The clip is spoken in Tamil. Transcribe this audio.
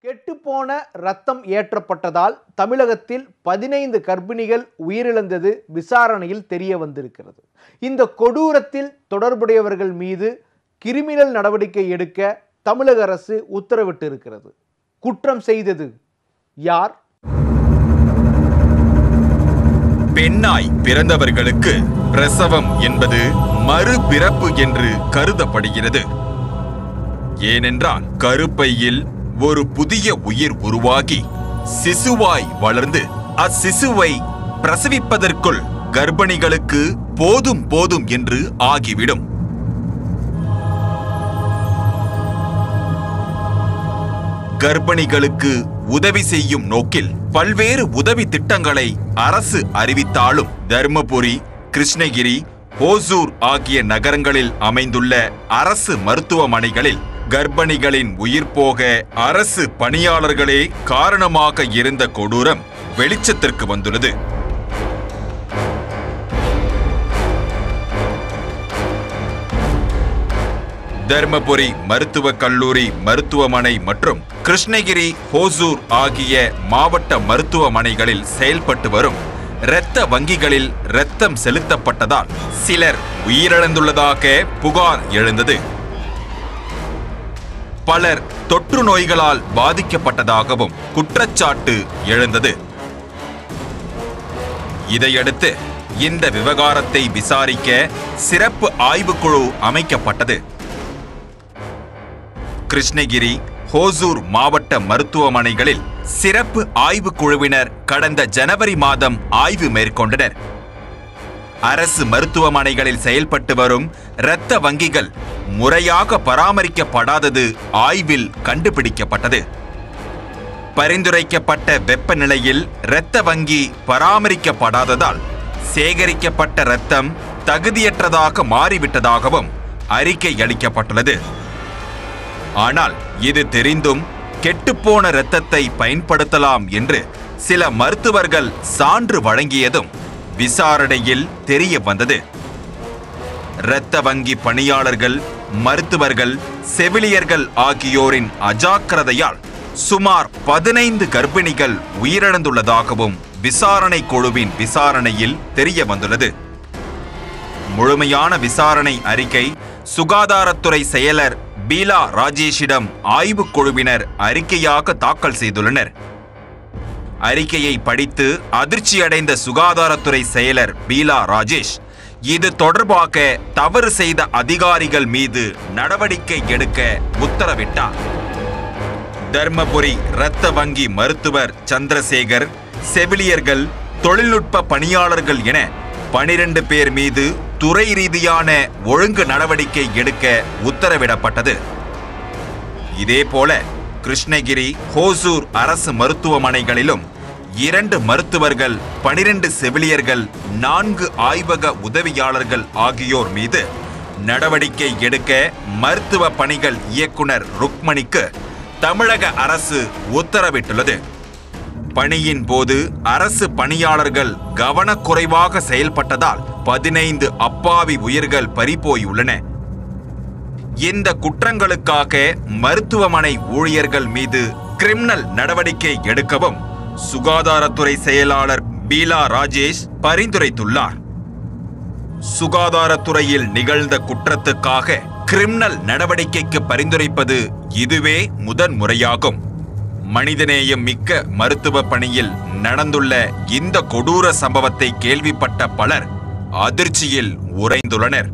கெட்டுப்போன ரத்தம் ஏற்றப்பட்டதால் தமிழகத்தில் 15 கர்ப்பிணிகள் உயிரிழந்தது விசாரணையில் தெரிய வந்திருக்கிறது. இந்த கொடூரத்தில் தொடர்புடையவர்கள் மீது கிரிமினல் நடவடிக்கை எடுக்க தமிழக அரசு உத்தரவிட்டிருக்கிறது. குற்றம் செய்தது யார்? பெண்ணாய் பிறந்தவர்களுக்கு பிரசவம் என்பது மறுபிறப்பு என்று கருதப்படுகிறது. ஏனென்றால் கருப்பையில் ஒரு புதிய உயிர் உருவாகி சிசுவாய் வளர்ந்து அச்சிசுவை பிரசவிப்பதற்குள் கர்ப்பிணிகளுக்கு போதும் போதும் என்று ஆகிவிடும். கர்ப்பிணிகளுக்கு உதவி செய்யும் நோக்கில் பல்வேறு உதவி திட்டங்களை அரசு அறிவித்தாலும் தர்மபுரி, கிருஷ்ணகிரி, ஓசூர் ஆகிய நகரங்களில் அமைந்துள்ள அரசு மருத்துவமனைகளில் கர்ப்பிணிகளின் உயிர் போக அரசு பணியாளர்களே காரணமாக இருந்த கொடூரம் வெளிச்சத்திற்கு வந்துள்ளது. தர்மபுரி மருத்துவக் கல்லூரி மருத்துவமனை மற்றும் கிருஷ்ணகிரி, ஓசூர் ஆகிய மாவட்ட மருத்துவமனைகளில் செயல்பட்டு வரும் இரத்த வங்கிகளில் இரத்தம் செலுத்தப்பட்டதால் சிலர் உயிரிழந்துள்ளதாக புகார் எழுந்தது. பலர் தொற்று நோய்களால் பாதிக்கப்பட்டதாகவும் குற்றச்சாட்டு எழுந்தது. இதையடுத்து இந்த விவகாரத்தை விசாரிக்க சிறப்பு ஆய்வுக்குழு அமைக்கப்பட்டது. கிருஷ்ணகிரி, ஓசூர் மாவட்ட மருத்துவமனைகளில் சிறப்பு ஆய்வுக்குழுவினர் கடந்த ஜனவரி மாதம் ஆய்வு மேற்கொண்டனர். அரசு மருத்துவமனைகளில் செயல்பட்டு வரும் இரத்த வங்கிகள் முறையாக பராமரிக்கப்படாதது ஆய்வில் கண்டுபிடிக்கப்பட்டது. பரிந்துரைக்கப்பட்ட வெப்பநிலையில் இரத்த வங்கி பராமரிக்கப்படாததால் சேகரிக்கப்பட்ட இரத்தம் தகுதியற்றதாக மாறிவிட்டதாகவும் அறிக்கை அளிக்கப்பட்டுள்ளது. ஆனால் இது தெரிந்தும் கெட்டுப்போன இரத்தத்தை பயன்படுத்தலாம் என்று சில மருத்துவர்கள் சான்று வழங்கியதும் விசாரணையில் தெரிய வந்தது. இரத்த வங்கி பணியாளர்கள், மருத்துவர்கள், செவிலியர்கள் ஆகியோரின் அஜாக்கிரதையால் சுமார் 15 கர்ப்பிணிகள் உயிரிழந்துள்ளதாகவும் விசாரணை குழுவின் விசாரணையில் தெரிய வந்துள்ளது. முழுமையான விசாரணை அறிக்கை சுகாதாரத்துறை செயலர் பீலா ராஜேஷிடம் ஆய்வுக்குழுவினர் அறிக்கையாக தாக்கல் செய்துள்ளனர். அறிக்கையை படித்து அதிர்ச்சியடைந்த சுகாதாரத்துறை செயலர் பீலா ராஜேஷ் இது தொடர்பாக தவறு செய்த அதிகாரிகள் மீது நடவடிக்கை எடுக்க உத்தரவிட்டார். தர்மபுரி இரத்த வங்கி மருத்துவர் சந்திரசேகர், செவிலியர்கள், தொழில்நுட்ப பணியாளர்கள் என 12 பேர் மீது துறை ரீதியான ஒழுங்கு நடவடிக்கை எடுக்க உத்தரவிடப்பட்டது. இதேபோல கிருஷ்ணகிரி, ஓசூர் அரசு மருத்துவமனைகளிலும் 2 மருத்துவர்கள், 12 செவிலியர்கள், 4 ஆய்வக உதவியாளர்கள் ஆகியோர் மீது நடவடிக்கை எடுக்க மருத்துவ பணிகள் இயக்குனர் ருக்மணிக்கு தமிழக அரசு உத்தரவிட்டுள்ளது. பணியின் போது அரசு பணியாளர்கள் கவனக்குறைவாக செயல்பட்டதால் 15 அப்பாவி உயிர்கள் பறிபோயுள்ளன. இந்த குற்றங்களுக்காக மருத்துவமனை ஊழியர்கள் மீது கிரிமினல் நடவடிக்கை எடுக்கவும் சுகாதாரத்துறை செயலாளர் பீலா ராஜேஷ் பரிந்துரைத்துள்ளார். சுகாதாரத்துறையில் நிகழ்ந்த குற்றத்துக்காக கிரிமினல் நடவடிக்கைக்கு பரிந்துரைப்பது இதுவே முதன்முறையாகும். மனிதநேயம் மிக்க மருத்துவ பணியில் நடந்துள்ள இந்த கொடூர சம்பவத்தை கேள்விப்பட்ட பலர் அதிர்ச்சியில் உறைந்துள்ளனர்.